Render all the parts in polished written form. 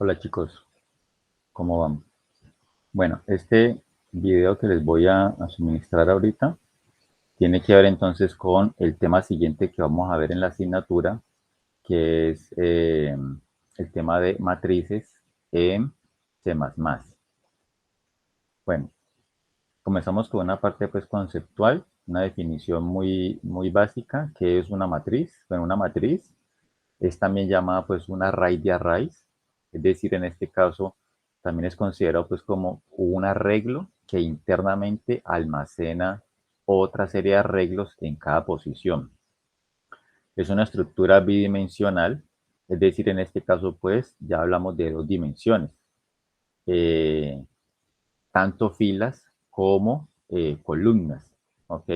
Hola chicos, ¿cómo van? Bueno, este video que les voy a suministrar ahorita tiene que ver entonces con el tema siguiente que vamos a ver en la asignatura, que es el tema de matrices en C++. Bueno, comenzamos con una parte pues conceptual, una definición muy básica, que es una matriz. Bueno, una matriz es también llamada pues un array de arrays, es decir, en este caso también es considerado pues como un arreglo que internamente almacena otra serie de arreglos en cada posición. Es una estructura bidimensional, es decir, en este caso pues ya hablamos de dos dimensiones, eh, tanto filas como columnas, ¿ok?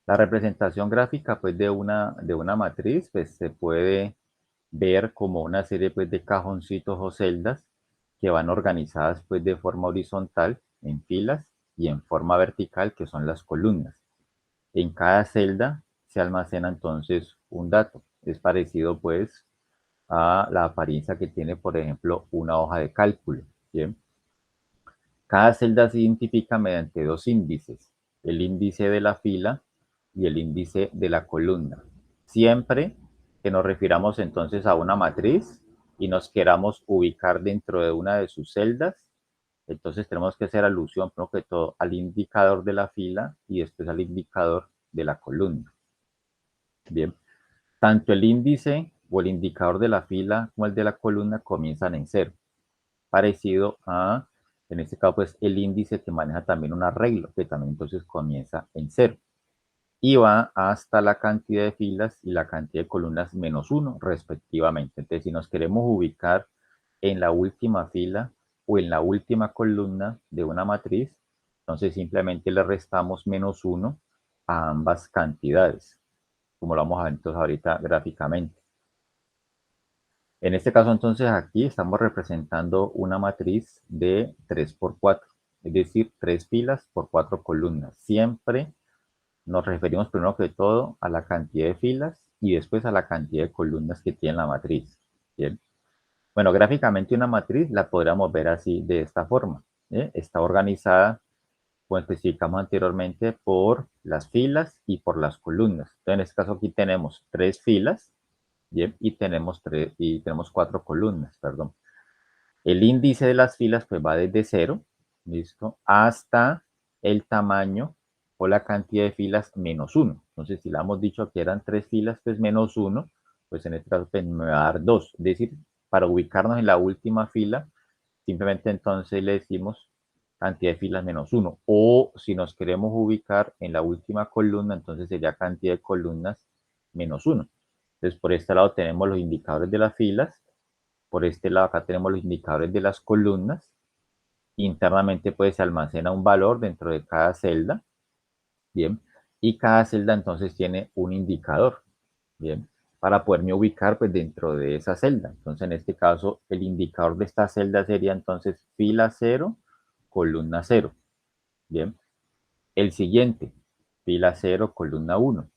La representación gráfica pues de una matriz pues se puede ver como una serie pues de cajoncitos o celdas que van organizadas pues de forma horizontal en filas y en forma vertical, que son las columnas. En cada celda se almacena entonces un dato. Es parecido pues a la apariencia que tiene, por ejemplo, una hoja de cálculo. ¿Bien? Cada celda se identifica mediante dos índices, el índice de la fila y el índice de la columna. Siempre que nos refiramos entonces a una matriz y nos queramos ubicar dentro de una de sus celdas, entonces tenemos que hacer alusión, primero que todo, al indicador de la fila y después al indicador de la columna. Bien, tanto el índice o el indicador de la fila como el de la columna comienzan en cero, parecido a, en este caso, pues el índice que maneja también un arreglo, que también entonces comienza en cero y va hasta la cantidad de filas y la cantidad de columnas menos uno respectivamente. Entonces, si nos queremos ubicar en la última fila o en la última columna de una matriz, entonces simplemente le restamos menos uno a ambas cantidades, como lo vamos a ver entonces ahorita gráficamente. En este caso, entonces, aquí estamos representando una matriz de 3 por 4, es decir, 3 filas por 4 columnas. Siempre nos referimos primero que todo a la cantidad de filas y después a la cantidad de columnas que tiene la matriz. Bien. Bueno, gráficamente una matriz la podríamos ver así, de esta forma. ¿Eh? Está organizada, como especificamos anteriormente, por las filas y por las columnas. Entonces, en este caso aquí tenemos 3 filas. Bien, y tenemos 4 columnas, perdón. El índice de las filas pues va desde cero, ¿listo? Hasta el tamaño o la cantidad de filas menos uno. Entonces, si le hemos dicho que eran 3 filas, pues menos uno, pues en este caso pues, me va a dar 2. Es decir, para ubicarnos en la última fila, simplemente entonces le decimos cantidad de filas menos uno. O si nos queremos ubicar en la última columna, entonces sería cantidad de columnas menos uno. Entonces, por este lado tenemos los indicadores de las filas. Por este lado acá tenemos los indicadores de las columnas. Internamente pues se almacena un valor dentro de cada celda. Bien. Y cada celda entonces tiene un indicador. Bien. Para poderme ubicar pues dentro de esa celda. Entonces en este caso el indicador de esta celda sería entonces fila 0, columna 0. Bien. El siguiente, fila 0, columna 1.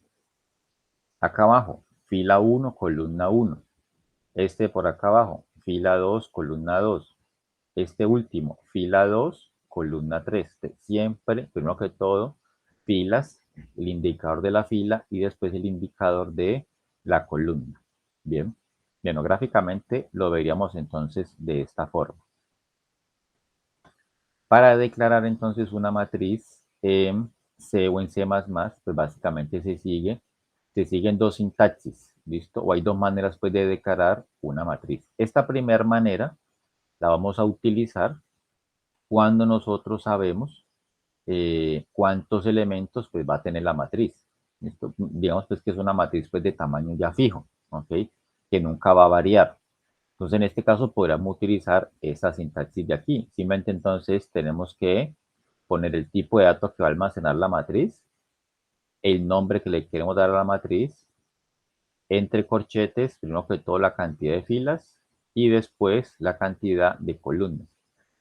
Acá abajo, fila 1, columna 1. Este por acá abajo, fila 2, columna 2. Este último, fila 2, columna 3. Siempre, primero que todo, filas, el indicador de la fila y después el indicador de la columna. Bien, bueno, gráficamente lo veríamos entonces de esta forma. Para declarar entonces una matriz en C o en C++, pues básicamente se siguen dos sintaxis, ¿listo? O hay dos maneras pues de declarar una matriz. Esta primera manera la vamos a utilizar cuando nosotros sabemos cuántos elementos pues va a tener la matriz. ¿Listo? Digamos pues que es una matriz pues de tamaño ya fijo, ¿ok? Que nunca va a variar. Entonces en este caso podríamos utilizar esta sintaxis de aquí. Simplemente entonces tenemos que poner el tipo de datos que va a almacenar la matriz, el nombre que le queremos dar a la matriz, entre corchetes, primero que todo la cantidad de filas y después la cantidad de columnas.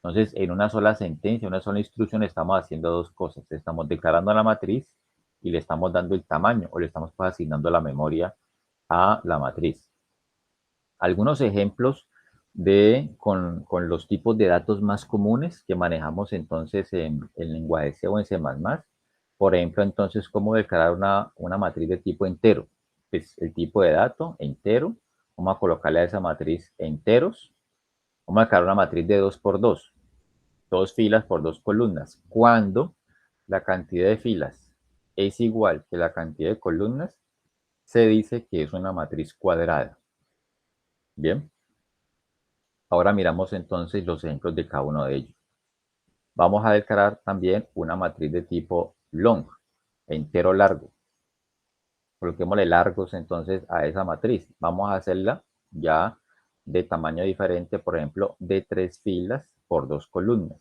Entonces, en una sola sentencia, una sola instrucción, estamos haciendo dos cosas. Estamos declarando la matriz y le estamos dando el tamaño o le estamos pues, asignando la memoria a la matriz. Algunos ejemplos con los tipos de datos más comunes que manejamos entonces en lenguaje C o en C++. Por ejemplo, entonces, cómo declarar una matriz de tipo entero. Pues el tipo de dato entero. Vamos a colocarle a esa matriz enteros. Vamos a declarar una matriz de 2 por 2. Dos filas por dos columnas. Cuando la cantidad de filas es igual que la cantidad de columnas, se dice que es una matriz cuadrada. Bien. Ahora miramos entonces los ejemplos de cada uno de ellos. Vamos a declarar también una matriz de tipo long, entero largo. Coloquémosle largos entonces a esa matriz. Vamos a hacerla ya de tamaño diferente, por ejemplo, de 3 filas por 2 columnas.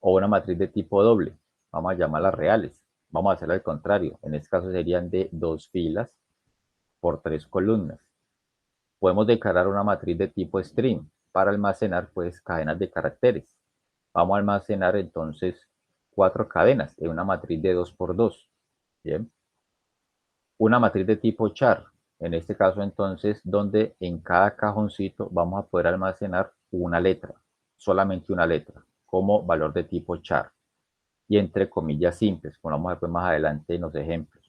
O una matriz de tipo doble. Vamos a llamarlas reales. Vamos a hacerlo al contrario. En este caso serían de 2 filas por 3 columnas. Podemos declarar una matriz de tipo string para almacenar pues cadenas de caracteres. Vamos a almacenar entonces 4 cadenas en una matriz de 2 por 2. Bien. Una matriz de tipo char. En este caso entonces donde en cada cajoncito vamos a poder almacenar una letra. Solamente una letra como valor de tipo char. Y entre comillas simples, como vamos a ver más adelante en los ejemplos.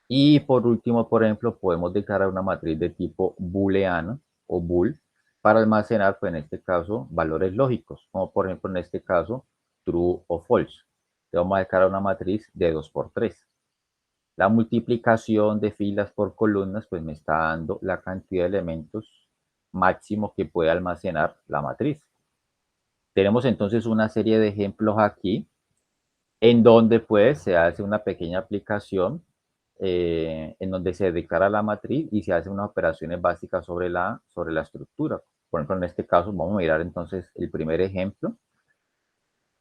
Y por último, por ejemplo, podemos declarar una matriz de tipo booleano o bool para almacenar, pues en este caso, valores lógicos, como por ejemplo en este caso, true o false. Entonces vamos a declarar una matriz de 2 por 3. La multiplicación de filas por columnas, pues me está dando la cantidad de elementos máximo que puede almacenar la matriz. Tenemos entonces una serie de ejemplos aquí en donde pues se hace una pequeña aplicación en donde se declara la matriz y se hacen unas operaciones básicas sobre la estructura. Por ejemplo, en este caso vamos a mirar entonces el primer ejemplo.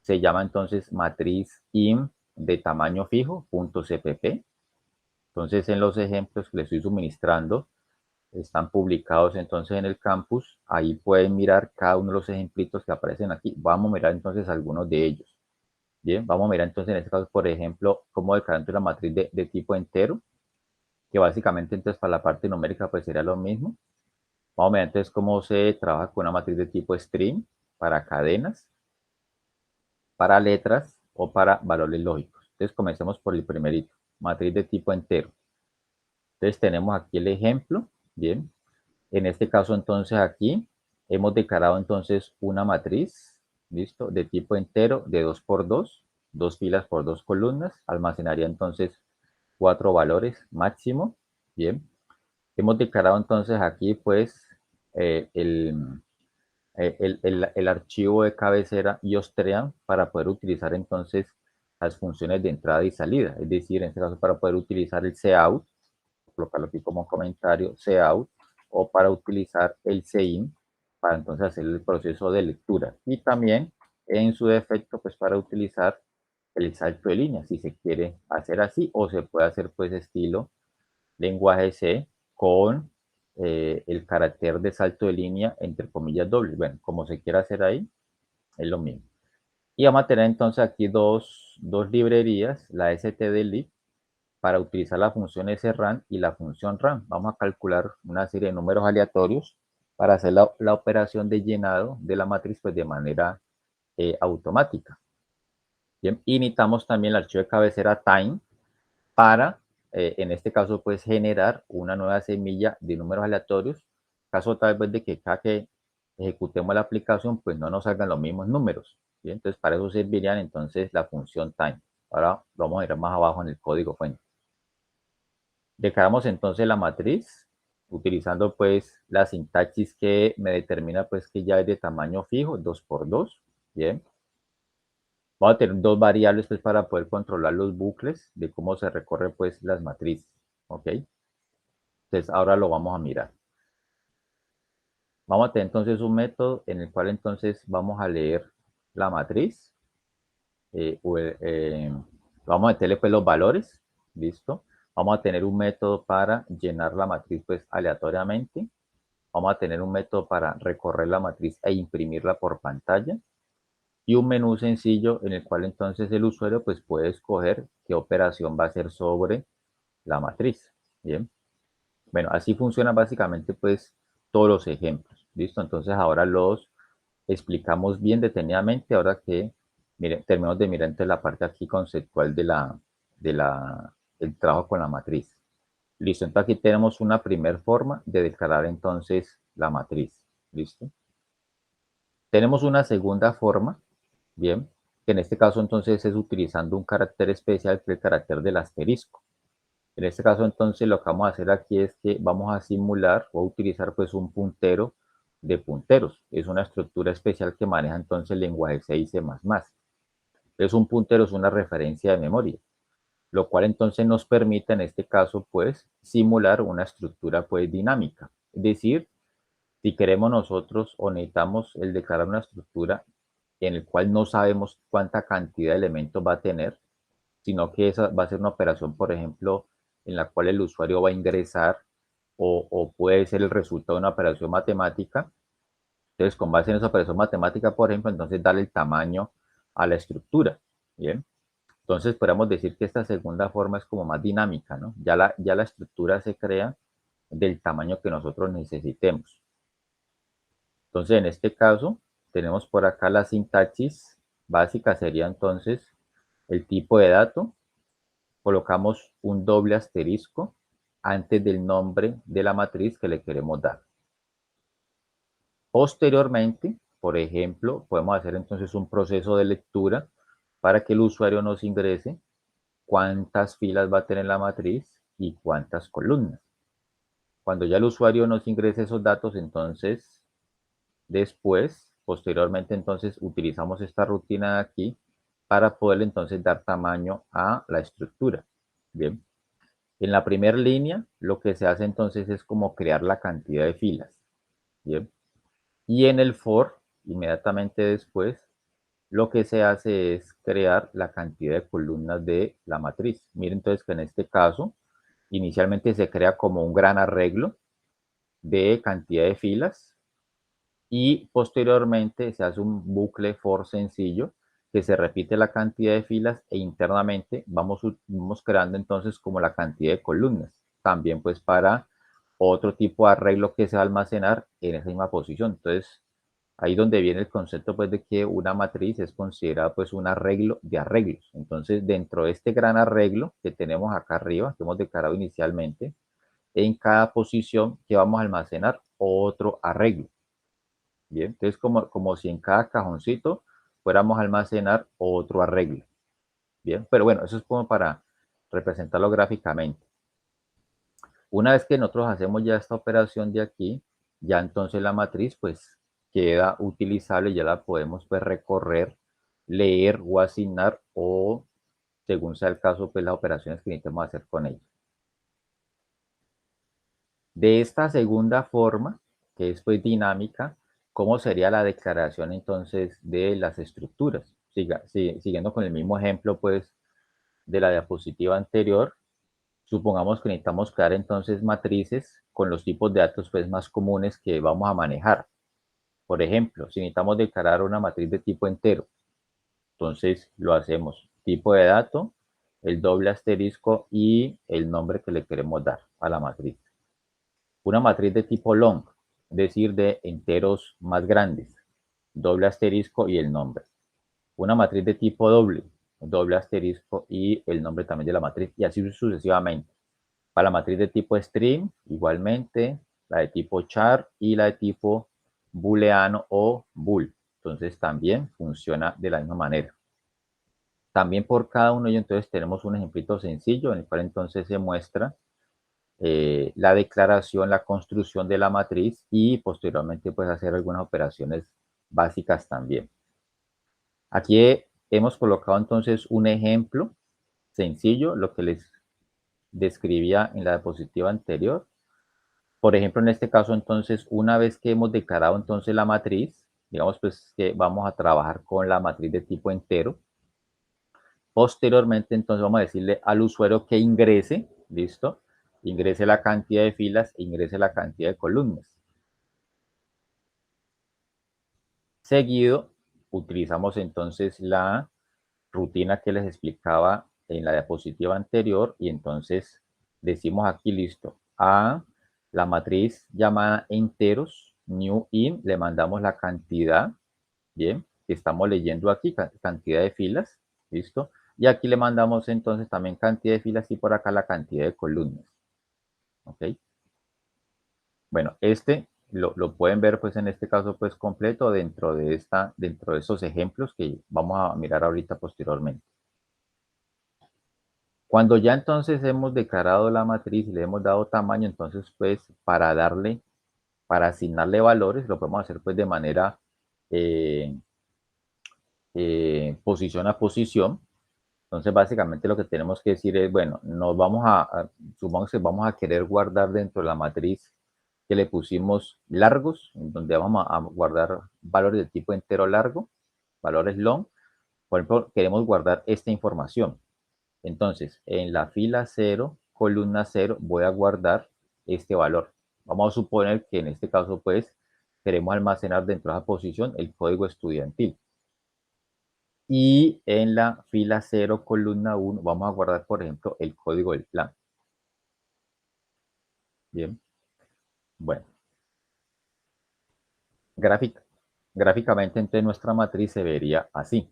Se llama entonces matriz im de tamaño fijo, .cpp. Entonces en los ejemplos que les estoy suministrando están publicados entonces en el campus. Ahí pueden mirar cada uno de los ejemplitos que aparecen aquí. Vamos a mirar entonces algunos de ellos. Bien, vamos a mirar entonces en este caso, por ejemplo, cómo declarar la matriz de tipo entero, que básicamente entonces para la parte numérica pues sería lo mismo. Vamos a mirar entonces cómo se trabaja con una matriz de tipo string para cadenas, para letras o para valores lógicos. Entonces comencemos por el primerito, matriz de tipo entero. Entonces tenemos aquí el ejemplo, bien. En este caso entonces aquí hemos declarado entonces una matriz, listo, de tipo entero de 2 por 2, 2 filas por 2 columnas, almacenaría entonces 4 valores máximo, bien. Hemos declarado entonces aquí pues eh, el, el archivo de cabecera iostream para poder utilizar entonces las funciones de entrada y salida, es decir, en este caso para poder utilizar el cout, colocarlo aquí como comentario, cout, o para utilizar el sein para entonces hacer el proceso de lectura. Y también en su defecto, pues para utilizar el salto de línea, si se quiere hacer así, o se puede hacer pues estilo lenguaje C con el carácter de salto de línea entre comillas dobles. Bueno, como se quiera hacer ahí, es lo mismo. Y vamos a tener entonces aquí dos librerías, la stdlib para utilizar la función sran y la función ran. Vamos a calcular una serie de números aleatorios para hacer la operación de llenado de la matriz pues, de manera automática. Bien, y necesitamos también el archivo de cabecera time para, en este caso, pues generar una nueva semilla de números aleatorios, caso tal vez de que cada que ejecutemos la aplicación, pues no nos salgan los mismos números. ¿Bien? Entonces, para eso servirían entonces la función time. Ahora vamos a ir más abajo en el código fuente. Declaramos entonces la matriz utilizando pues la sintaxis que me determina pues que ya es de tamaño fijo, 2 por 2. Bien. Vamos a tener dos variables pues para poder controlar los bucles de cómo se recorre pues las matrices. ¿Ok? Entonces ahora lo vamos a mirar. Vamos a tener entonces un método en el cual entonces vamos a leer la matriz. Eh, eh, Vamos a meterle pues los valores. Listo. Vamos a tener un método para llenar la matriz pues aleatoriamente. Vamos a tener un método para recorrer la matriz e imprimirla por pantalla. Y un menú sencillo en el cual entonces el usuario pues puede escoger qué operación va a hacer sobre la matriz. Bien. Bueno, así funcionan básicamente pues todos los ejemplos. ¿Listo? Entonces ahora los explicamos bien detenidamente, ahora que miren, terminamos de mirar entonces la parte aquí conceptual el trabajo con la matriz. Listo, entonces aquí tenemos una primera forma de declarar entonces la matriz. ¿Listo? Tenemos una segunda forma, bien, que en este caso entonces es utilizando un carácter especial, que es el carácter del asterisco. En este caso entonces lo que vamos a hacer aquí es que vamos a simular o a utilizar pues un puntero de punteros. Es una estructura especial que maneja entonces el lenguaje C y C++. Es un puntero, es una referencia de memoria, lo cual entonces nos permite en este caso pues simular una estructura pues dinámica. Es decir, si queremos nosotros o necesitamos el declarar una estructura en el cual no sabemos cuánta cantidad de elementos va a tener, sino que esa va a ser una operación, por ejemplo, en la cual el usuario va a ingresar o puede ser el resultado de una operación matemática. Entonces, con base en esa operación matemática, por ejemplo, entonces darle el tamaño a la estructura. Bien. Entonces, podemos decir que esta segunda forma es como más dinámica, ¿no? Ya la estructura se crea del tamaño que nosotros necesitemos. Entonces, en este caso, tenemos por acá la sintaxis básica, sería entonces el tipo de dato. Colocamos un doble asterisco antes del nombre de la matriz que le queremos dar. Posteriormente, por ejemplo, podemos hacer entonces un proceso de lectura para que el usuario nos ingrese cuántas filas va a tener la matriz y cuántas columnas. Cuando ya el usuario nos ingrese esos datos, entonces después, posteriormente, entonces utilizamos esta rutina de aquí para poder entonces dar tamaño a la estructura. Bien. En la primera línea, lo que se hace entonces es como crear la cantidad de filas. Bien. Y en el for, inmediatamente después, lo que se hace es crear la cantidad de columnas de la matriz. Miren entonces que en este caso, inicialmente se crea como un gran arreglo de cantidad de filas y posteriormente se hace un bucle for sencillo que se repite la cantidad de filas e internamente vamos creando entonces como la cantidad de columnas. También pues para otro tipo de arreglo que se va a almacenar en esa misma posición. Entonces ahí donde viene el concepto pues de que una matriz es considerada pues un arreglo de arreglos. Entonces dentro de este gran arreglo que tenemos acá arriba, que hemos declarado inicialmente, en cada posición que vamos a almacenar otro arreglo. Bien, entonces como si en cada cajoncito fuéramos a almacenar otro arreglo. Bien, pero bueno, eso es como para representarlo gráficamente. Una vez que nosotros hacemos ya esta operación de aquí, ya entonces la matriz pues queda utilizable, ya la podemos pues recorrer, leer o asignar o según sea el caso pues las operaciones que necesitamos hacer con ella. De esta segunda forma, que es pues dinámica, ¿cómo sería la declaración entonces de las estructuras? Siguiendo con el mismo ejemplo pues de la diapositiva anterior, supongamos que necesitamos crear entonces matrices con los tipos de datos pues más comunes que vamos a manejar. Por ejemplo, si necesitamos declarar una matriz de tipo entero, entonces lo hacemos tipo de dato, el doble asterisco y el nombre que le queremos dar a la matriz. Una matriz de tipo long, es decir, de enteros más grandes, doble asterisco y el nombre. Una matriz de tipo doble, doble asterisco y el nombre también de la matriz, y así sucesivamente. Para la matriz de tipo string, igualmente, la de tipo char y la de tipo booleano o bool. Entonces también funciona de la misma manera. También por cada uno de ellos, entonces tenemos un ejemplito sencillo en el cual entonces se muestra la declaración, la construcción de la matriz y posteriormente pues hacer algunas operaciones básicas también. Aquí hemos colocado entonces un ejemplo sencillo, lo que les describía en la diapositiva anterior. Por ejemplo, en este caso entonces, una vez que hemos declarado entonces la matriz, digamos pues que vamos a trabajar con la matriz de tipo entero. Posteriormente entonces vamos a decirle al usuario que ingrese, ¿listo? Ingrese la cantidad de filas e ingrese la cantidad de columnas. Seguido, utilizamos entonces la rutina que les explicaba en la diapositiva anterior y entonces decimos aquí, listo, A la matriz llamada enteros, new in, le mandamos la cantidad, bien, que estamos leyendo aquí, cantidad de filas, listo. Y aquí le mandamos entonces también cantidad de filas y por acá la cantidad de columnas, ¿ok? Bueno, lo pueden ver pues en este caso pues completo dentro de esos ejemplos que vamos a mirar ahorita posteriormente. Cuando ya entonces hemos declarado la matriz y le hemos dado tamaño, entonces pues para asignarle valores, lo podemos hacer pues de manera eh, posición a posición. Entonces básicamente lo que tenemos que decir es, bueno, supongamos que vamos a querer guardar dentro de la matriz que le pusimos largos, donde vamos a guardar valores de tipo entero largo, valores long. Por ejemplo, queremos guardar esta información. Entonces, en la fila 0, columna 0, voy a guardar este valor. Vamos a suponer que en este caso, pues, queremos almacenar dentro de esa posición el código estudiantil. Y en la fila 0, columna 1, vamos a guardar, por ejemplo, el código del plan. Bien. Bueno, gráficamente, entonces, nuestra matriz se vería así.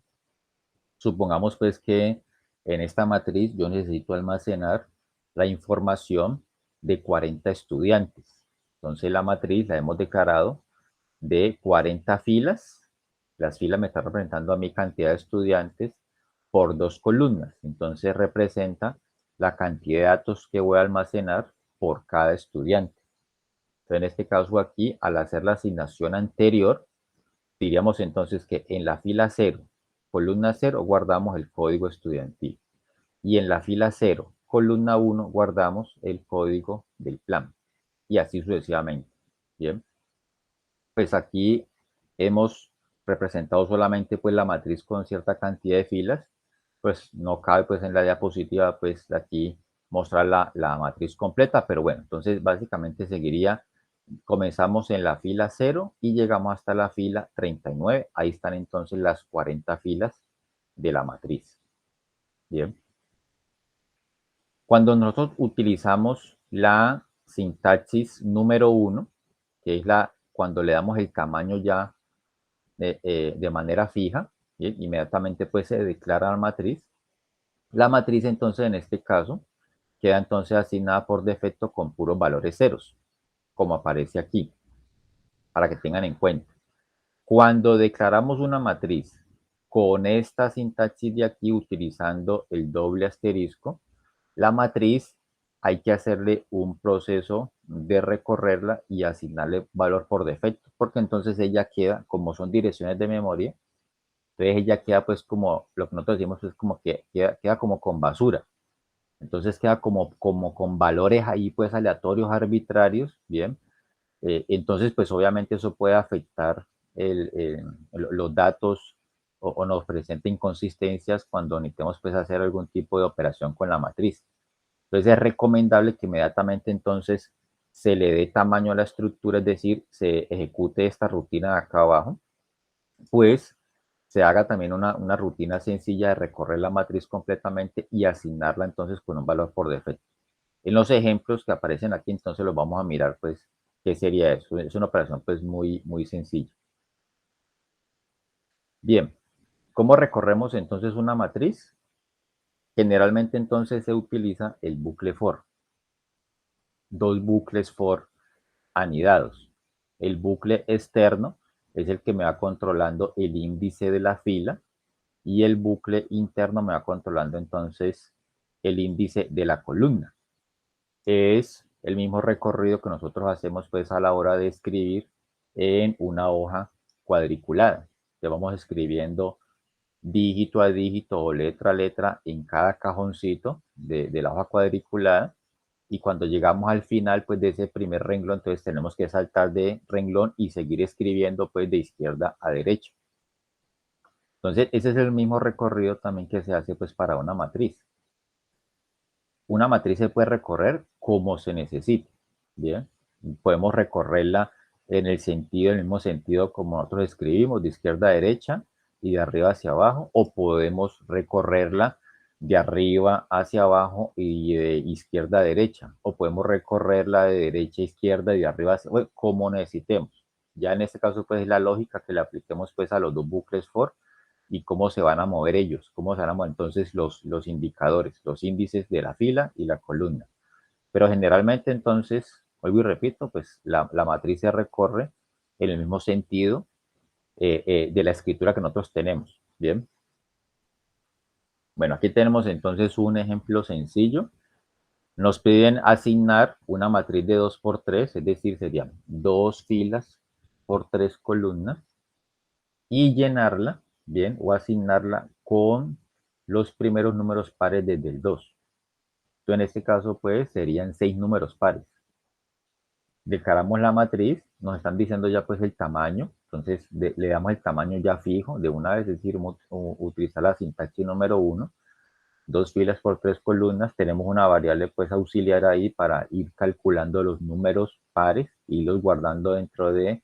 Supongamos, pues, que en esta matriz yo necesito almacenar la información de 40 estudiantes. Entonces, la matriz la hemos declarado de 40 filas. Las filas me están representando a mi cantidad de estudiantes por 2 columnas. Entonces, representa la cantidad de datos que voy a almacenar por cada estudiante. Entonces, en este caso aquí, al hacer la asignación anterior, diríamos entonces que en la fila 0, columna 0, guardamos el código estudiantil. Y en la fila 0, columna 1, guardamos el código del plan. Y así sucesivamente. Bien. Pues aquí hemos representado solamente pues la matriz con cierta cantidad de filas. Pues no cabe pues en la diapositiva pues aquí mostrar la matriz completa, pero bueno, entonces básicamente seguiría. Comenzamos en la fila 0 y llegamos hasta la fila 39. Ahí están entonces las 40 filas de la matriz. Bien. Cuando nosotros utilizamos la sintaxis número 1, que es cuando le damos el tamaño ya de manera fija, ¿bien? Inmediatamente pues se declara la matriz. La matriz entonces en este caso queda entonces asignada por defecto con puros valores ceros, como aparece aquí, para que tengan en cuenta. Cuando declaramos una matriz con esta sintaxis de aquí utilizando el doble asterisco, la matriz hay que hacerle un proceso de recorrerla y asignarle valor por defecto, porque entonces ella queda, como son direcciones de memoria, entonces ella queda pues como, lo que nosotros decimos es como que queda como con basura. Entonces queda como con valores ahí pues aleatorios, arbitrarios, ¿bien? Entonces pues obviamente eso puede afectar los datos o nos presenta inconsistencias cuando necesitemos pues hacer algún tipo de operación con la matriz. Entonces es recomendable que inmediatamente entonces se le dé tamaño a la estructura, es decir, se ejecute esta rutina de acá abajo, pues se haga también una rutina sencilla de recorrer la matriz completamente y asignarla entonces con un valor por defecto. En los ejemplos que aparecen aquí, entonces los vamos a mirar, pues, ¿qué sería eso? Es una operación, pues, muy, muy sencilla. Bien, ¿cómo recorremos entonces una matriz? Generalmente entonces se utiliza el bucle for, dos bucles for anidados. El bucle externo es el que me va controlando el índice de la fila y el bucle interno me va controlando entonces el índice de la columna. Es el mismo recorrido que nosotros hacemos pues a la hora de escribir en una hoja cuadriculada. Le vamos escribiendo dígito a dígito o letra a letra en cada cajoncito de la hoja cuadriculada y cuando llegamos al final pues de ese primer renglón entonces tenemos que saltar de renglón y seguir escribiendo pues de izquierda a derecha. Entonces ese es el mismo recorrido también que se hace pues para una matriz. Una matriz se puede recorrer como se necesite, ¿bien? Podemos recorrerla en el mismo sentido como nosotros escribimos, de izquierda a derecha y de arriba hacia abajo, o podemos recorrerla de arriba hacia abajo y de izquierda a derecha, o podemos recorrerla de derecha a izquierda y de arriba hacia, bueno, como necesitemos. Ya en este caso, pues es la lógica que le apliquemos pues a los dos bucles for y cómo se van a mover ellos, cómo se van a mover entonces los indicadores, los índices de la fila y la columna. Pero generalmente entonces, vuelvo y repito, pues la matriz se recorre en el mismo sentido de la escritura que nosotros tenemos. Bien. Bueno, aquí tenemos entonces un ejemplo sencillo. Nos piden asignar una matriz de 2 por 3, es decir, serían dos filas por tres columnas y llenarla, bien, o asignarla con los primeros números pares desde el 2. Entonces, en este caso, pues, serían 6 números pares. Declaramos la matriz, nos están diciendo ya pues el tamaño, entonces le damos el tamaño ya fijo de una vez, es decir, utilizar la sintaxis número 1, dos filas por tres columnas, tenemos una variable pues auxiliar ahí para ir calculando los números pares y los guardando dentro de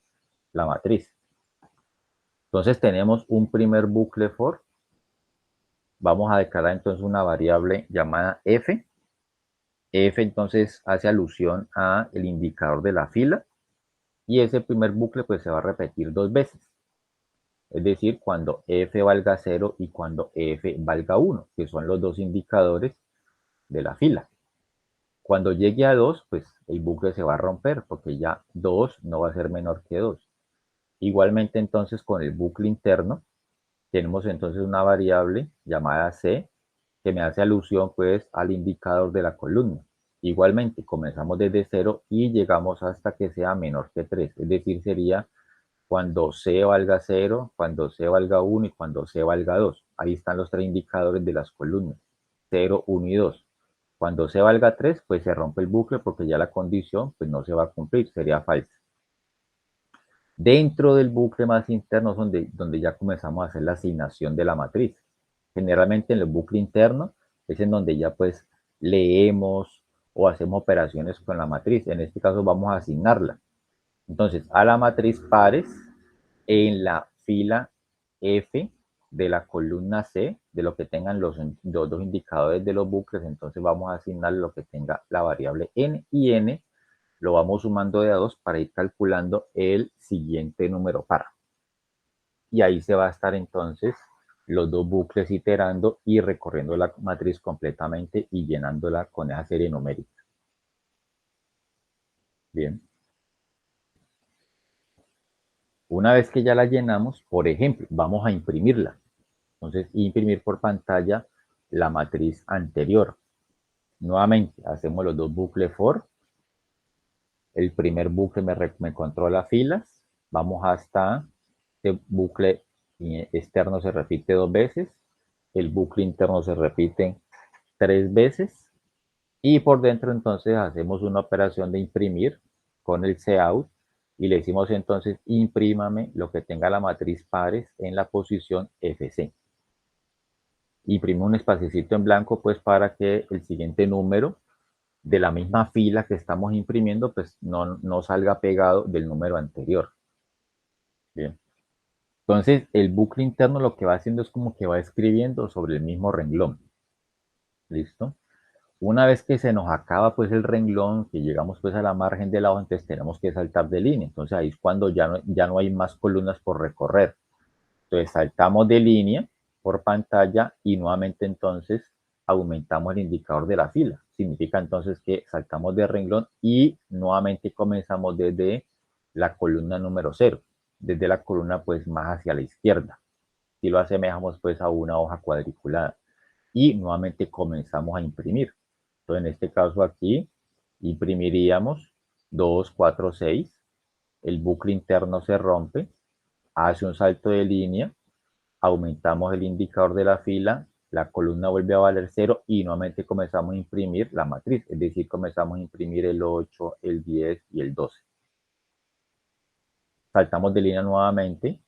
la matriz. Entonces tenemos un primer bucle for, vamos a declarar entonces una variable llamada f. F entonces hace alusión a el indicador de la fila y ese primer bucle pues se va a repetir dos veces. Es decir, cuando f valga 0 y cuando f valga 1, que son los dos indicadores de la fila. Cuando llegue a 2, pues el bucle se va a romper porque ya 2 no va a ser menor que 2. Igualmente entonces con el bucle interno tenemos entonces una variable llamada c que me hace alusión pues al indicador de la columna. Igualmente comenzamos desde 0 y llegamos hasta que sea menor que 3, es decir, sería cuando C valga 0, cuando C valga 1 y cuando C valga 2. Ahí están los tres indicadores de las columnas, 0, 1 y 2. Cuando C valga 3, pues se rompe el bucle porque ya la condición pues no se va a cumplir, sería falsa. Dentro del bucle más interno es donde ya comenzamos a hacer la asignación de la matriz. Generalmente en el bucle interno es en donde ya pues leemos o hacemos operaciones con la matriz. En este caso vamos a asignarla. Entonces, a la matriz pares, en la fila F de la columna C, de lo que tengan los dos indicadores de los bucles, entonces vamos a asignar lo que tenga la variable n y n lo vamos sumando de a 2 para ir calculando el siguiente número par. Y ahí se va a estar entonces los dos bucles iterando y recorriendo la matriz completamente y llenándola con esa serie numérica. Bien. Una vez que ya la llenamos, por ejemplo, vamos a imprimirla. Entonces, imprimir por pantalla la matriz anterior. Nuevamente, hacemos los dos bucles for. El primer bucle me controla filas. Vamos hasta este bucle externo se repite dos veces. El bucle interno se repite tres veces. Y por dentro entonces hacemos una operación de imprimir con el cout y le decimos entonces imprímame lo que tenga la matriz pares en la posición FC. Imprime un espacito en blanco pues para que el siguiente número de la misma fila que estamos imprimiendo pues no salga pegado del número anterior. Bien. Entonces el bucle interno lo que va haciendo es como que va escribiendo sobre el mismo renglón. ¿Listo? Una vez que se nos acaba pues el renglón, que llegamos pues a la margen de la hoja, entonces tenemos que saltar de línea. Entonces ahí es cuando ya no hay más columnas por recorrer. Entonces saltamos de línea por pantalla y nuevamente entonces aumentamos el indicador de la fila. Significa entonces que saltamos de renglón y nuevamente comenzamos desde la columna número 0, desde la columna pues más hacia la izquierda. Y lo asemejamos pues a una hoja cuadriculada. Y nuevamente comenzamos a imprimir. Entonces en este caso aquí imprimiríamos 2, 4, 6. El bucle interno se rompe, hace un salto de línea, aumentamos el indicador de la fila, la columna vuelve a valer 0 y nuevamente comenzamos a imprimir la matriz, es decir, comenzamos a imprimir el 8, el 10 y el 12. Saltamos de línea nuevamente,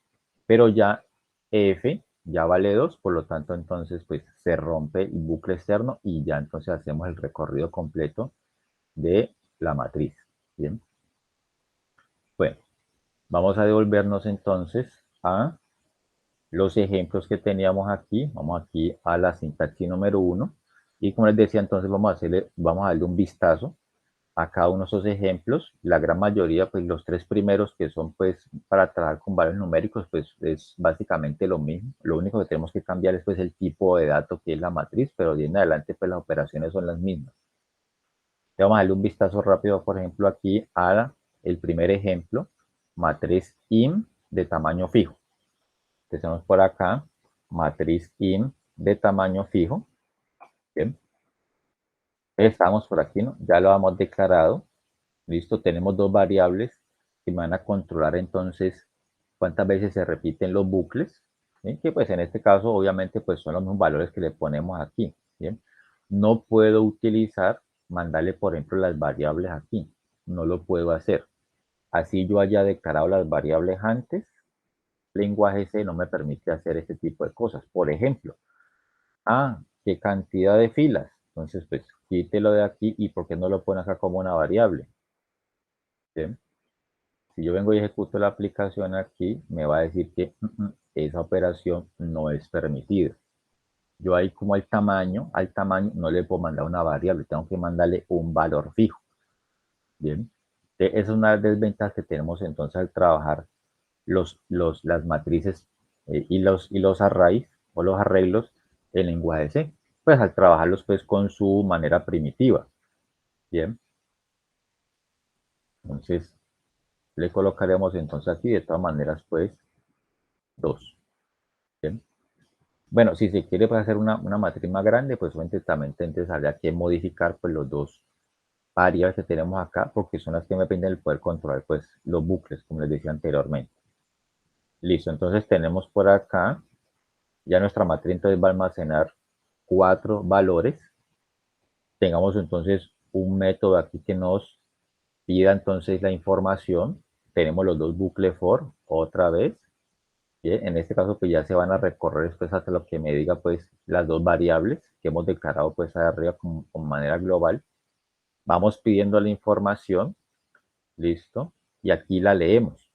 pero ya F ya vale 2, por lo tanto entonces pues se rompe el bucle externo y ya entonces hacemos el recorrido completo de la matriz. Bien. Bueno, vamos a devolvernos entonces a los ejemplos que teníamos aquí. Vamos aquí a la sintaxis número uno. Y como les decía, entonces vamos a darle un vistazo a cada uno de esos ejemplos. La gran mayoría, pues los tres primeros que son pues para trabajar con valores numéricos, pues es básicamente lo mismo. Lo único que tenemos que cambiar es pues el tipo de dato que es la matriz, pero de en adelante pues las operaciones son las mismas. Vamos a darle un vistazo rápido, por ejemplo, aquí a el primer ejemplo, matriz IM de tamaño fijo. Tenemos por acá matriz IM de tamaño fijo. Bien. Estamos por aquí, ¿no? Ya lo hemos declarado. Listo, tenemos dos variables que van a controlar entonces cuántas veces se repiten los bucles, ¿sí? Que pues en este caso obviamente pues son los mismos valores que le ponemos aquí, ¿bien? No puedo utilizar, mandarle por ejemplo las variables aquí, no lo puedo hacer. Así yo haya declarado las variables antes, lenguaje C no me permite hacer este tipo de cosas. Por ejemplo, ¿qué cantidad de filas? Entonces pues quítelo de aquí y ¿por qué no lo pone acá como una variable? ¿Bien? Si yo vengo y ejecuto la aplicación aquí, me va a decir que esa operación no es permitida. Yo ahí como al tamaño no le puedo mandar una variable, tengo que mandarle un valor fijo. Bien, esa es una desventaja que tenemos entonces al trabajar las matrices y los arrays o los arreglos en lenguaje C. Pues al trabajarlos pues con su manera primitiva. Bien, entonces le colocaremos entonces aquí de todas maneras pues 2. Bien. Bueno, si se quiere pues, hacer una matriz más grande, pues obviamente también entonces habría que modificar pues los dos variables que tenemos acá, porque son las que me permiten el poder controlar pues los bucles, como les decía anteriormente. Listo, entonces tenemos por acá, ya nuestra matriz entonces va a almacenar 4 valores. Tengamos entonces un método aquí que nos pida entonces la información. Tenemos los dos bucles for otra vez. Bien, en este caso pues ya se van a recorrer después hasta lo que me diga pues las dos variables que hemos declarado pues ahí arriba con manera global. Vamos pidiendo la información, listo, y aquí la leemos.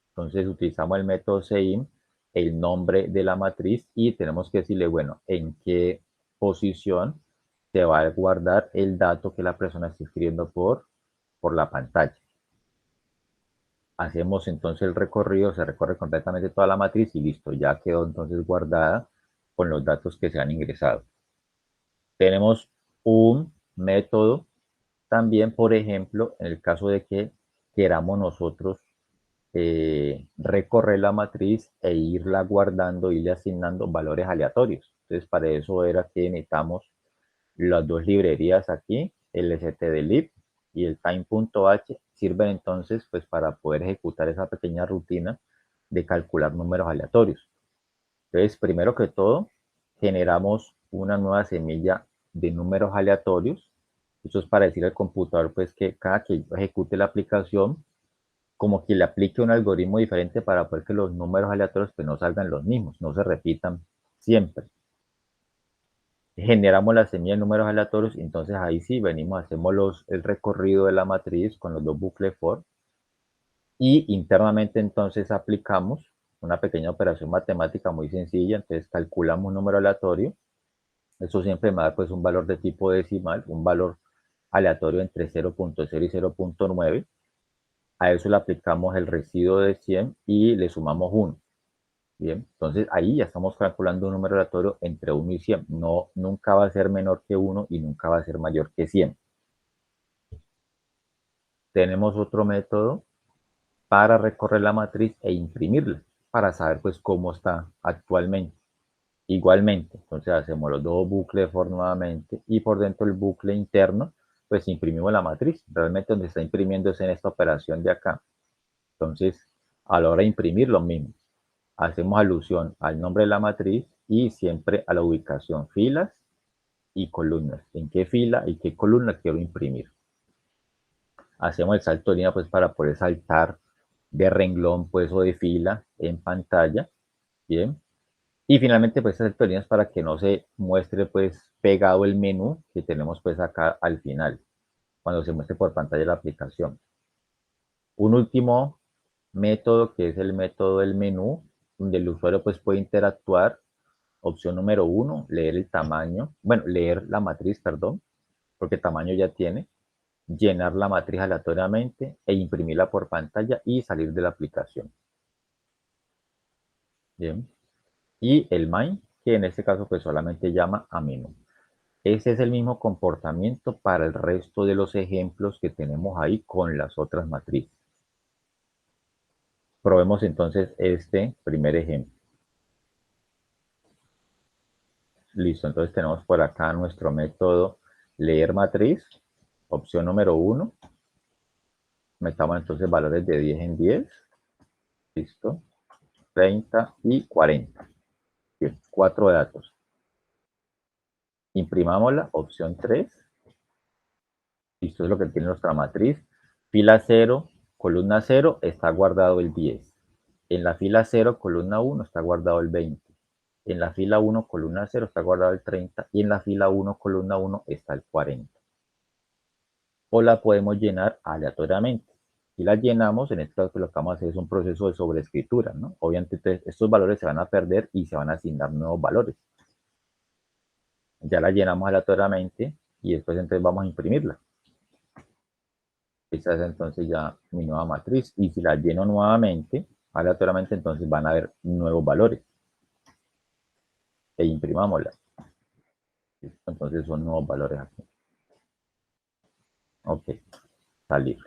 Entonces utilizamos el método SEIM, el nombre de la matriz y tenemos que decirle, bueno, en qué posición se va a guardar el dato que la persona está escribiendo por la pantalla. Hacemos entonces el recorrido, se recorre completamente toda la matriz y listo, ya quedó entonces guardada con los datos que se han ingresado. Tenemos un método también, por ejemplo, en el caso de que queramos nosotros recorrer la matriz e irla guardando, irle asignando valores aleatorios. Entonces, para eso era que necesitamos las dos librerías aquí, el stdlib y el time.h, sirven entonces pues para poder ejecutar esa pequeña rutina de calcular números aleatorios. Entonces, primero que todo, generamos una nueva semilla de números aleatorios. Eso es para decir al computador pues que cada que yo ejecute la aplicación, como que le aplique un algoritmo diferente para poder que los números aleatorios pues no salgan los mismos, no se repitan siempre. Generamos la semilla de números aleatorios, entonces ahí sí venimos, hacemos el recorrido de la matriz con los dos bucles for y internamente entonces aplicamos una pequeña operación matemática muy sencilla, entonces calculamos un número aleatorio, eso siempre me da pues un valor de tipo decimal, un valor aleatorio entre 0.0 y 0.9, a eso le aplicamos el residuo de 100 y le sumamos 1. Bien, entonces ahí ya estamos calculando un número aleatorio entre 1 y 100. No, nunca va a ser menor que 1 y nunca va a ser mayor que 100. Tenemos otro método para recorrer la matriz e imprimirla, para saber pues cómo está actualmente. Igualmente, entonces hacemos los dos bucles for nuevamente y por dentro del bucle interno, pues imprimimos la matriz. Realmente donde está imprimiendo es en esta operación de acá. Entonces, a la hora de imprimir lo mismo. Hacemos alusión al nombre de la matriz y siempre a la ubicación, filas y columnas. En qué fila y qué columna quiero imprimir. Hacemos el salto de línea pues para poder saltar de renglón pues o de fila en pantalla. Bien. Y finalmente pues salto de líneas para que no se muestre pues pegado el menú que tenemos pues acá al final, cuando se muestre por pantalla la aplicación. Un último método que es el método del menú, donde el usuario pues puede interactuar. Opción número 1, leer el tamaño, bueno, leer la matriz, perdón, porque tamaño ya tiene, llenar la matriz aleatoriamente e imprimirla por pantalla y salir de la aplicación. Bien. Y el main, que en este caso pues solamente llama a menú. Ese es el mismo comportamiento para el resto de los ejemplos que tenemos ahí con las otras matrices. Probemos entonces este primer ejemplo. Listo, entonces tenemos por acá nuestro método leer matriz, opción número 1. Metamos entonces valores de 10 en 10. Listo. 30 y 40. Bien, 4 datos. Imprimámosla, opción 3. Esto es lo que tiene nuestra matriz. Fila 0, columna 0, está guardado el 10. En la fila 0, columna 1, está guardado el 20. En la fila 1, columna 0, está guardado el 30. Y en la fila 1, columna 1, está el 40. O la podemos llenar aleatoriamente. Si la llenamos, en este caso lo que vamos a hacer es un proceso de sobreescritura, ¿no? Obviamente estos valores se van a perder y se van a asignar nuevos valores. Ya la llenamos aleatoriamente y después entonces vamos a imprimirla. Esta es entonces ya mi nueva matriz. Y si la lleno nuevamente, aleatoriamente, entonces van a haber nuevos valores. E imprimámosla. Entonces son nuevos valores aquí. Ok, salir.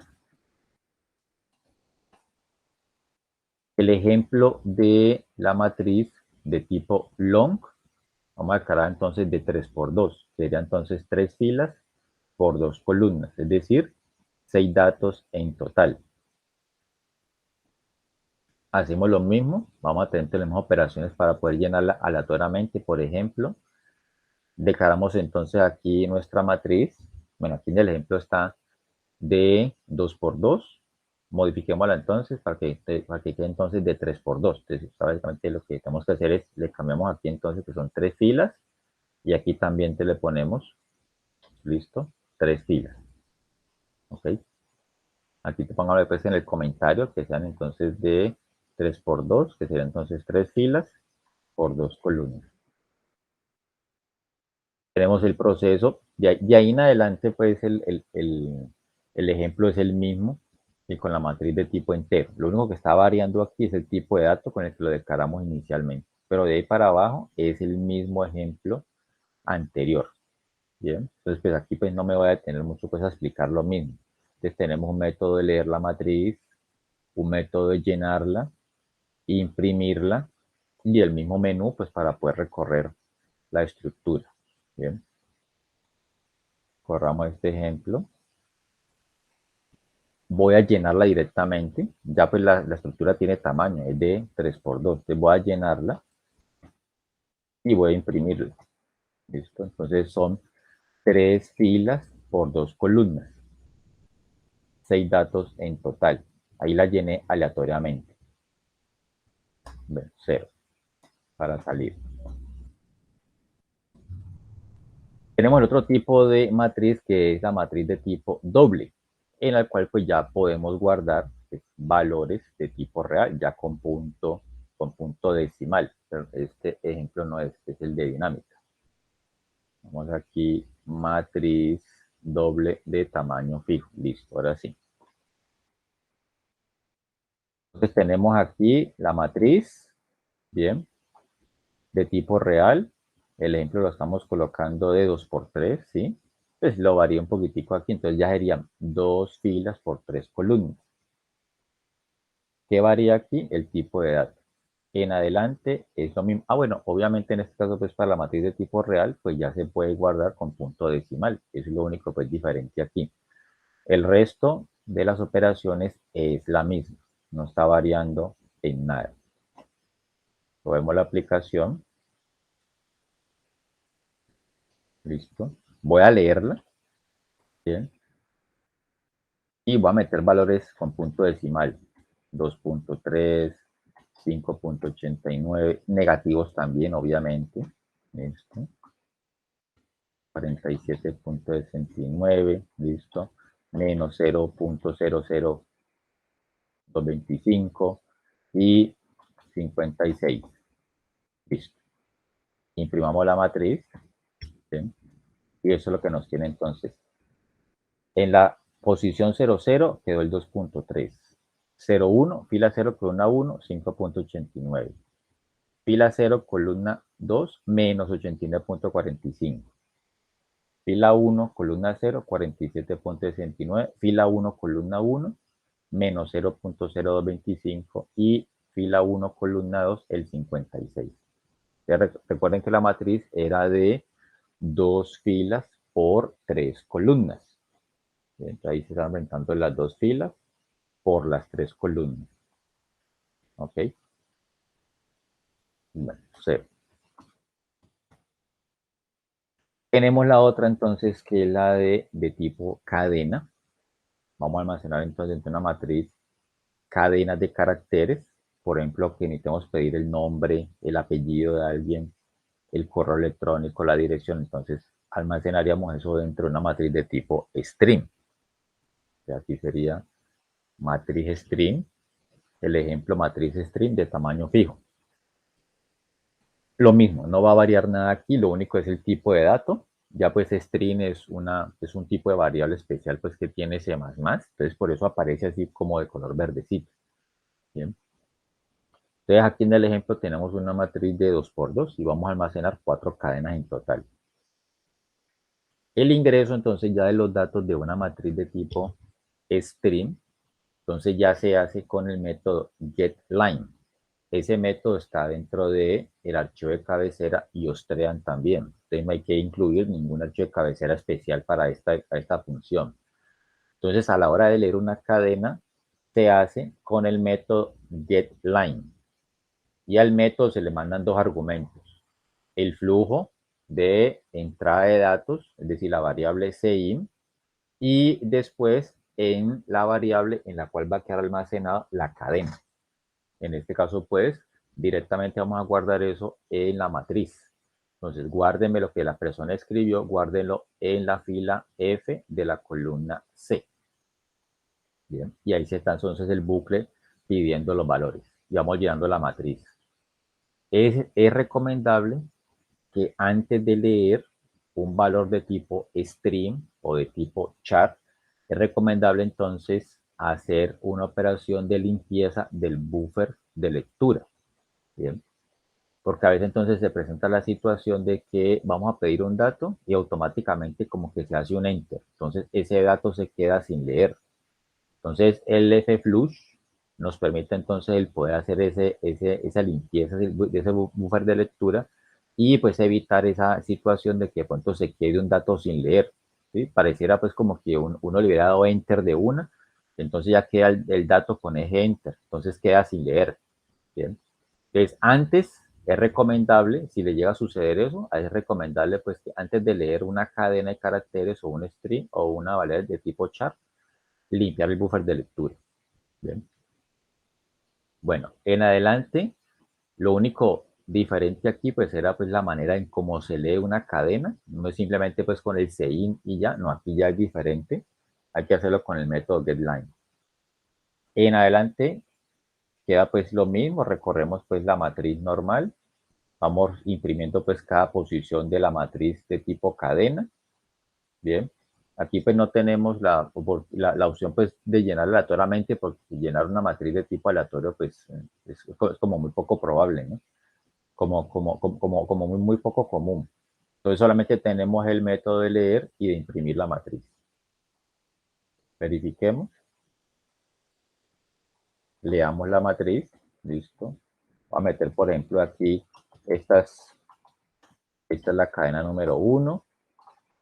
El ejemplo de la matriz de tipo long, vamos a declarar entonces de 3 por 2. Sería entonces 3 filas por 2 columnas, es decir, 6 datos en total. Hacemos lo mismo, vamos a tener las mismas operaciones para poder llenarla aleatoriamente. Por ejemplo, declaramos entonces aquí nuestra matriz. Bueno, aquí en el ejemplo está de 2 por 2. Modifiquémosla entonces para que quede entonces de 3 por 2. Entonces, básicamente lo que tenemos que hacer es, le cambiamos aquí entonces que son 3 filas y aquí también te le ponemos, listo, 3 filas. Ok. Aquí te pongo después en el comentario que sean entonces de 3 por 2, que serían entonces 3 filas por 2 columnas. Tenemos el proceso, de ahí en adelante pues el ejemplo es el mismo que con la matriz de tipo entero. Lo único que está variando aquí es el tipo de dato con el que lo declaramos inicialmente, pero de ahí para abajo es el mismo ejemplo anterior. Bien, entonces pues aquí pues no me voy a detener mucho pues a explicar lo mismo. Entonces tenemos un método de leer la matriz, un método de llenarla, imprimirla y el mismo menú pues para poder recorrer la estructura. Bien. Corramos este ejemplo. Voy a llenarla directamente. Ya pues la estructura tiene tamaño, es de 3 por 2. Entonces voy a llenarla y voy a imprimirla. ¿Listo? Entonces son 3 filas por 2 columnas. 6 datos en total. Ahí la llené aleatoriamente. Bueno, 0 para salir. Tenemos el otro tipo de matriz que es la matriz de tipo doble, en la cual pues ya podemos guardar valores de tipo real, ya con punto decimal. Pero este ejemplo no es, es el de dinámica. Vamos aquí, matriz doble de tamaño fijo. Listo, ahora sí. Entonces tenemos aquí la matriz, bien, de tipo real. El ejemplo lo estamos colocando de 2 por 3, ¿sí? Pues lo varía un poquitico aquí, entonces ya serían 2 filas por 3 columnas. ¿Qué varía aquí? El tipo de dato. En adelante es lo mismo. Ah, bueno, obviamente en este caso, pues para la matriz de tipo real, pues ya se puede guardar con punto decimal. Eso es lo único pues diferente aquí. El resto de las operaciones es la misma. No está variando en nada. Vemos la aplicación. Listo. Voy a leerla. Bien. Y voy a meter valores con punto decimal. 2.3, 5.89, negativos también, obviamente. Listo. 47.69, listo. Menos 0.00225 y 56. Listo. Imprimamos la matriz, ¿sí? Y eso es lo que nos tiene entonces. En la posición 00 quedó el 2.3. 01, fila 0, columna 1, 5.89. Fila 0, columna 2, menos 89.45. Fila 1, columna 0, 47.69. Fila 1, columna 1, menos 0.0225. Y fila 1, columna 2, el 56. Recuerden que la matriz era de 2 filas por 3 columnas. Entonces ahí se están aumentando las 2 filas por las 3 columnas. ¿Ok? Bueno, 0. Tenemos la otra entonces que es la de tipo cadena. Vamos a almacenar entonces en una matriz cadenas de caracteres. Por ejemplo, que necesitamos pedir el nombre, el apellido de alguien, el correo electrónico, la dirección. Entonces almacenaríamos eso dentro de una matriz de tipo string. Y aquí sería matriz string, el ejemplo matriz string de tamaño fijo. Lo mismo, no va a variar nada aquí, lo único es el tipo de dato. Ya pues string es un tipo de variable especial pues que tiene C++, entonces por eso aparece así como de color verdecito. Bien. Entonces aquí en el ejemplo tenemos una matriz de 2x2 y vamos a almacenar 4 cadenas en total. El ingreso entonces ya de los datos de una matriz de tipo string, entonces ya se hace con el método getLine. Ese método está dentro del archivo de cabecera y ostrean también. Entonces no hay que incluir ningún archivo de cabecera especial para esta función. Entonces a la hora de leer una cadena se hace con el método getLine. Y al método se le mandan dos argumentos. El flujo de entrada de datos, es decir, la variable CIN, y después en la variable en la cual va a quedar almacenada la cadena. En este caso, pues, directamente vamos a guardar eso en la matriz. Entonces, guárdenme lo que la persona escribió, guárdenlo en la fila F de la columna C. Bien, y ahí se está entonces el bucle pidiendo los valores. Y vamos llenando la matriz. Es recomendable que antes de leer un valor de tipo string o de tipo char, es recomendable entonces hacer una operación de limpieza del buffer de lectura. Bien, porque a veces entonces se presenta la situación de que vamos a pedir un dato y automáticamente como que se hace un enter. Entonces ese dato se queda sin leer. Entonces el flush nos permite entonces el poder hacer esa limpieza de ese buffer de lectura y pues evitar esa situación de que de pronto se quede un dato sin leer. ¿Sí? Pareciera pues como que uno le hubiera dado enter de una, entonces ya queda el dato con eje enter, entonces queda sin leer. ¿Bien? Entonces antes es recomendable, si le llega a suceder eso, es recomendable pues que antes de leer una cadena de caracteres o un string o una variable de tipo char, limpiar el buffer de lectura. Bien. Bueno, en adelante, lo único diferente aquí pues era pues la manera en cómo se lee una cadena, no es simplemente pues con el CIN y ya, no, aquí ya es diferente, hay que hacerlo con el método getLine. En adelante queda pues lo mismo, recorremos pues la matriz normal, vamos imprimiendo pues cada posición de la matriz de tipo cadena, bien. Aquí pues no tenemos la opción pues de llenar aleatoriamente, porque llenar una matriz de tipo aleatorio pues es como muy poco probable, ¿no? Como muy poco común. Entonces solamente tenemos el método de leer y de imprimir la matriz. Verifiquemos, leamos la matriz, listo. Voy a meter por ejemplo aquí, esta es la cadena número 1,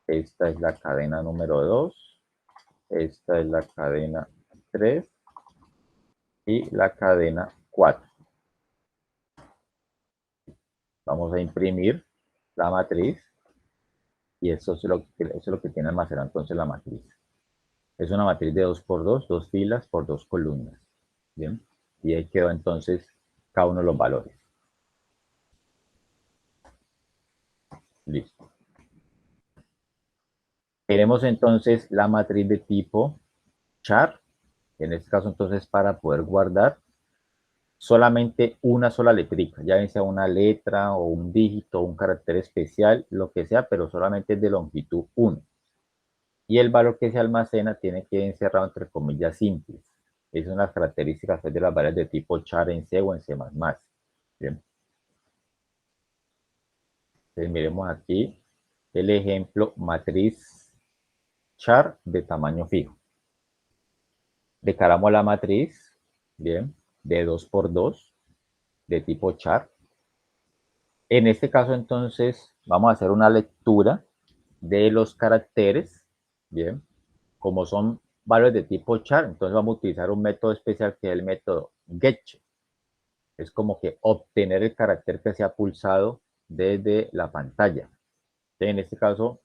esta es la cadena número 2, esta es la cadena 3 y la cadena 4. Vamos a imprimir la matriz y eso es lo que tiene almacenado entonces la matriz. Es una matriz de 2x2, 2 filas por 2 columnas. Bien, y ahí quedó entonces cada uno de los valores. Listo. Tenemos entonces la matriz de tipo char, en este caso entonces para poder guardar solamente una sola letrica, ya sea una letra o un dígito, un carácter especial, lo que sea, pero solamente es de longitud 1. Y el valor que se almacena tiene que ir encerrado entre comillas simples. Esas son las características pues, de las variables de tipo char en C o en C++. Bien. Entonces miremos aquí el ejemplo matriz char de tamaño fijo. Declaramos la matriz, bien, de 2 por 2 de tipo char. En este caso entonces vamos a hacer una lectura de los caracteres, bien, como son valores de tipo char, entonces vamos a utilizar un método especial que es el método getChe. Es como que obtener el carácter que se ha pulsado desde la pantalla. En este caso,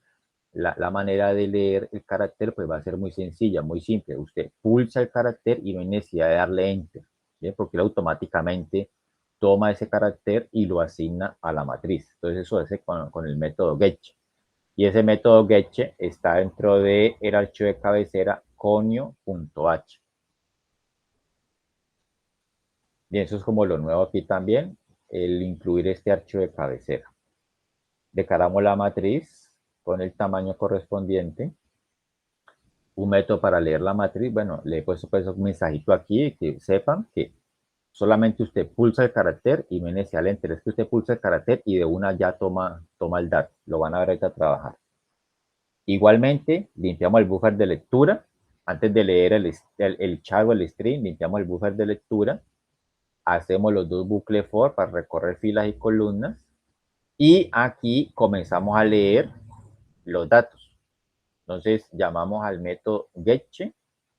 la manera de leer el carácter pues va a ser muy sencilla, muy simple. Usted pulsa el carácter y no hay necesidad de darle enter, ¿bien? Porque él automáticamente toma ese carácter y lo asigna a la matriz. Entonces eso hace con el método getChe. Y ese método getChe está dentro del archivo de cabecera conio.h. Bien, eso es como lo nuevo aquí también, el incluir este archivo de cabecera. Declaramos la matriz con el tamaño correspondiente. Un método para leer la matriz, bueno, le he puesto pues un mensajito aquí que sepan que solamente usted pulsa el carácter y no es necesario enter, es que usted pulsa el carácter y de una ya toma el dato. Lo van a ver ahorita a trabajar. Igualmente, limpiamos el buffer de lectura. Antes de leer el chat o el string, limpiamos el buffer de lectura. Hacemos los dos bucles for para recorrer filas y columnas. Y aquí comenzamos a leer los datos. Entonces llamamos al método getChe.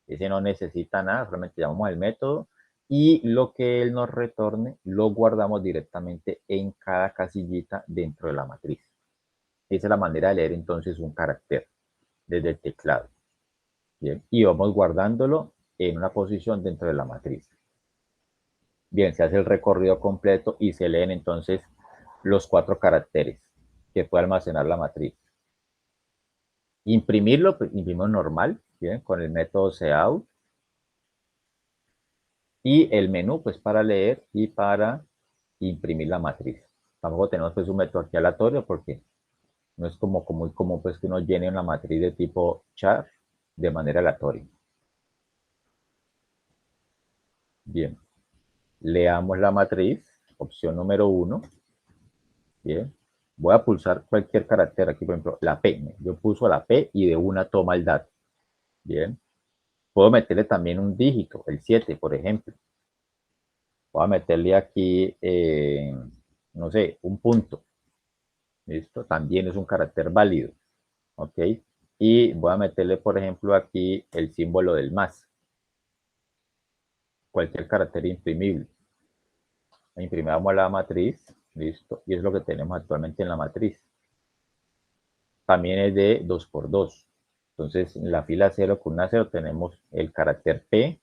Ese no necesita nada, solamente llamamos al método. Y lo que él nos retorne lo guardamos directamente en cada casillita dentro de la matriz. Esa es la manera de leer entonces un carácter desde el teclado. Bien, y vamos guardándolo en una posición dentro de la matriz. Bien, se hace el recorrido completo y se leen entonces los 4 caracteres que puede almacenar la matriz. Imprimirlo, pues, imprimimos normal, bien, con el método cout. Y el menú, pues para leer y para imprimir la matriz. Tampoco tenemos pues un método aquí aleatorio porque no es como muy común pues que uno llene una matriz de tipo char de manera aleatoria. Bien, leamos la matriz, opción número 1. Bien, voy a pulsar cualquier carácter aquí, por ejemplo, la P. Yo pulso la P y de una toma el dato. Bien, puedo meterle también un dígito, el 7, por ejemplo. Voy a meterle aquí, no sé, un punto. ¿Listo? También es un carácter válido. ¿Ok? Y voy a meterle, por ejemplo, aquí el símbolo del más. Cualquier carácter imprimible. Imprimamos la matriz. Listo. Y es lo que tenemos actualmente en la matriz. También es de 2 por 2. Entonces, en la fila 0, columna 0 tenemos el carácter P.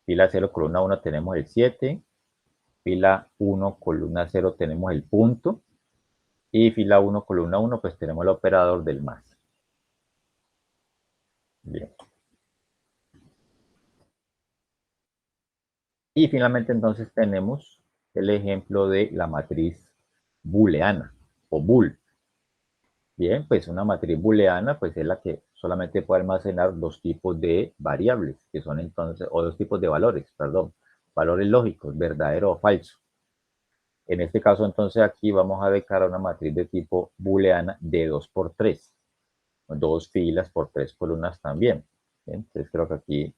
Fila 0, columna 1 tenemos el 7. Fila 1, columna 0 tenemos el punto. Y fila 1, columna 1, pues tenemos el operador del más. Bien. Y finalmente entonces tenemos el ejemplo de la matriz booleana o bool. Bien, pues una matriz booleana pues es la que solamente puede almacenar dos tipos de variables, que son entonces, o dos tipos de valores, perdón, valores lógicos, verdadero o falso. En este caso entonces aquí vamos a declarar una matriz de tipo booleana de 2 por 3, dos filas por 3 columnas también. Bien, entonces creo que aquí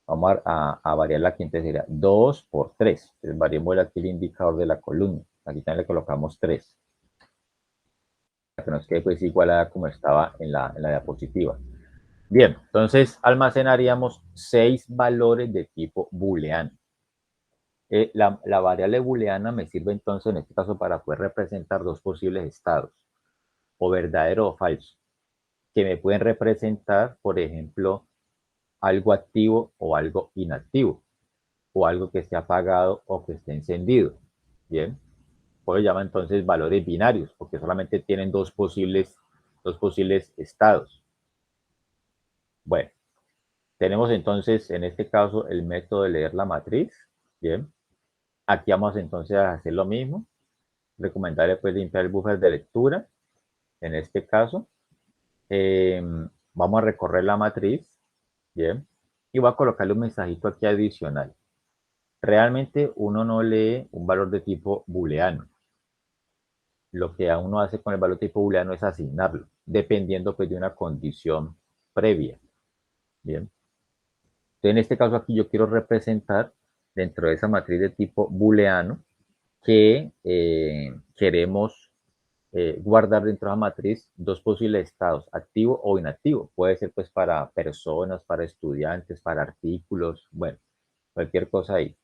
vamos a variar la quinta, sería 2 por 3. Entonces variemos aquí el indicador de la columna. Aquí también le colocamos 3. Para que nos quede pues igual a como estaba en la diapositiva. Bien, entonces almacenaríamos 6 valores de tipo booleano. La variable booleana me sirve entonces en este caso para poder representar dos posibles estados, o verdadero o falso, que me pueden representar, por ejemplo, algo activo o algo inactivo, o algo que esté apagado o que esté encendido. Bien, puedo llamar entonces valores binarios, porque solamente tienen dos posibles estados. Bueno, tenemos entonces en este caso el método de leer la matriz. Bien, Aquí vamos entonces a hacer lo mismo. Recomendable pues limpiar el buffer de lectura. En este caso, eh, vamos a recorrer la matriz. Bien. Y voy a colocarle un mensajito aquí adicional. Realmente uno no lee un valor de tipo booleano. Lo que uno hace con el valor de tipo booleano es asignarlo, dependiendo pues de una condición previa. Bien. Entonces, en este caso aquí yo quiero representar dentro de esa matriz de tipo booleano que queremos guardar dentro de la matriz dos posibles estados, activo o inactivo. Puede ser pues para personas, para estudiantes, para artículos, bueno, cualquier cosa ahí.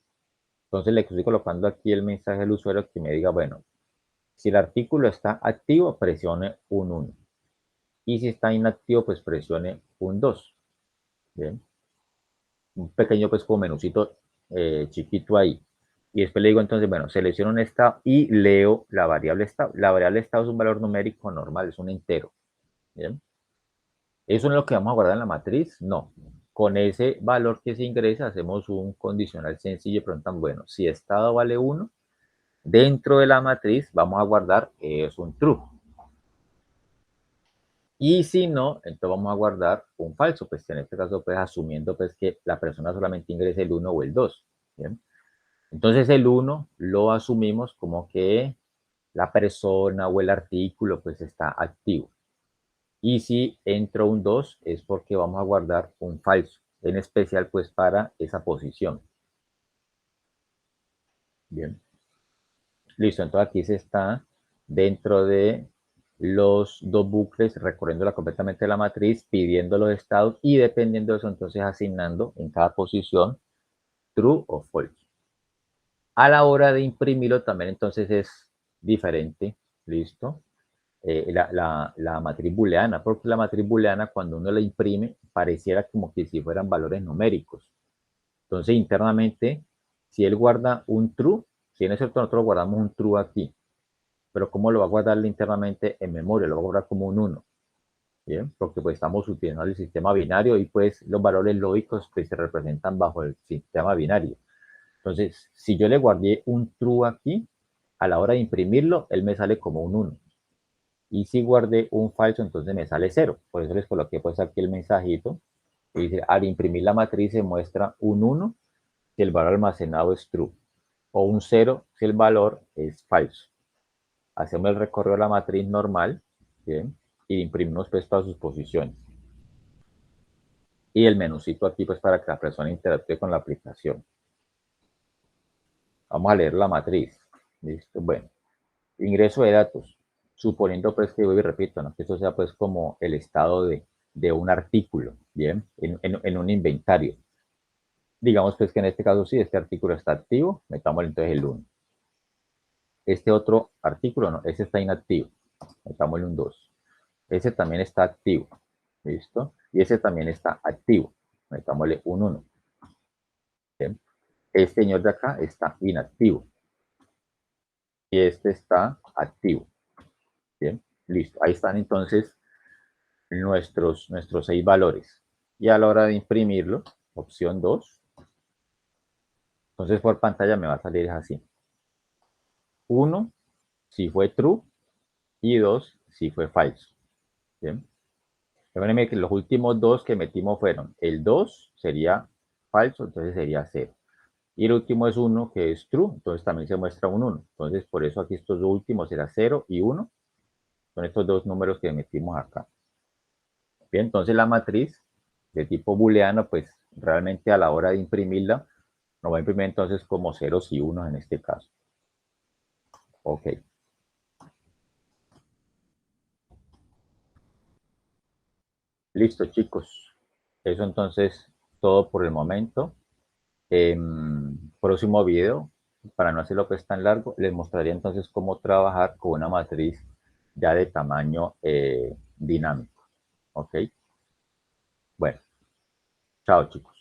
Entonces le estoy colocando aquí el mensaje al usuario que me diga, bueno, si el artículo está activo, presione un 1. Y si está inactivo, pues presione un 2. Bien. Un pequeño pues como menucito chiquito ahí. Y después le digo entonces, bueno, selecciono un estado y leo la variable estado. La variable estado es un valor numérico normal, es un entero. ¿Bien? ¿Eso es lo que vamos a guardar en la matriz? No. Con ese valor que se ingresa hacemos un condicional sencillo y preguntan, bueno, si estado vale 1, dentro de la matriz vamos a guardar es un true. Y si no, entonces vamos a guardar un falso, pues en este caso pues asumiendo pues que la persona solamente ingrese el 1 o el 2. ¿Bien? Entonces el 1 lo asumimos como que la persona o el artículo pues está activo. Y si entra un 2 es porque vamos a guardar un falso, en especial pues para esa posición. Bien, listo, entonces aquí se está dentro de los dos bucles recorriéndola completamente la matriz, pidiendo los estados y dependiendo de eso entonces asignando en cada posición true o false. A la hora de imprimirlo también entonces es diferente, listo. La matriz booleana, porque la matriz booleana cuando uno la imprime pareciera como que si fueran valores numéricos. Entonces internamente, si él guarda un true, si en ese nosotros guardamos un true aquí, pero ¿cómo lo va a guardar internamente en memoria? Lo va a guardar como un 1, ¿bien? Porque pues estamos utilizando el sistema binario y pues los valores lógicos pues se representan bajo el sistema binario. Entonces, si yo le guardé un true aquí, a la hora de imprimirlo, él me sale como un 1. Y si guardé un falso, entonces me sale 0. Por eso les coloqué pues aquí el mensajito. Y dice, al imprimir la matriz se muestra un 1 si el valor almacenado es true. O un 0 si el valor es falso. Hacemos el recorrido de la matriz normal. ¿Bien? Y imprimimos pues todas sus posiciones. Y el menucito aquí pues para que la persona interactúe con la aplicación. Vamos a leer la matriz. ¿Listo? Bueno. Ingreso de datos, suponiendo pues que, voy y repito, ¿no? Que esto sea pues como el estado de un artículo, ¿bien? En un inventario. Digamos pues que en este caso sí, este artículo está activo, metámosle entonces el 1. Este otro artículo, no, ese está inactivo, metámosle un 2. Ese también está activo, ¿listo? Y ese también está activo, metámosle un 1. ¿Bien? Este señor de acá está inactivo y este está activo, ¿bien? Listo, ahí están entonces nuestros 6 valores. Y a la hora de imprimirlo, opción 2, entonces por pantalla me va a salir así. 1 si fue true y 2 si fue falso. ¿Bien? Recuerden que los últimos dos que metimos fueron el 2 sería falso, entonces sería 0. Y el último es 1 que es true, entonces también se muestra un 1. Entonces por eso aquí estos dos últimos será 0 y 1. Son estos dos números que metimos acá. Bien, entonces la matriz de tipo booleano, pues realmente a la hora de imprimirla, nos va a imprimir entonces como ceros y unos en este caso. Ok. Listo, chicos. Eso entonces todo por el momento. Próximo video, para no hacerlo pues tan largo, les mostraría entonces cómo trabajar con una matriz ya de tamaño dinámico. Ok. Bueno, chao, chicos.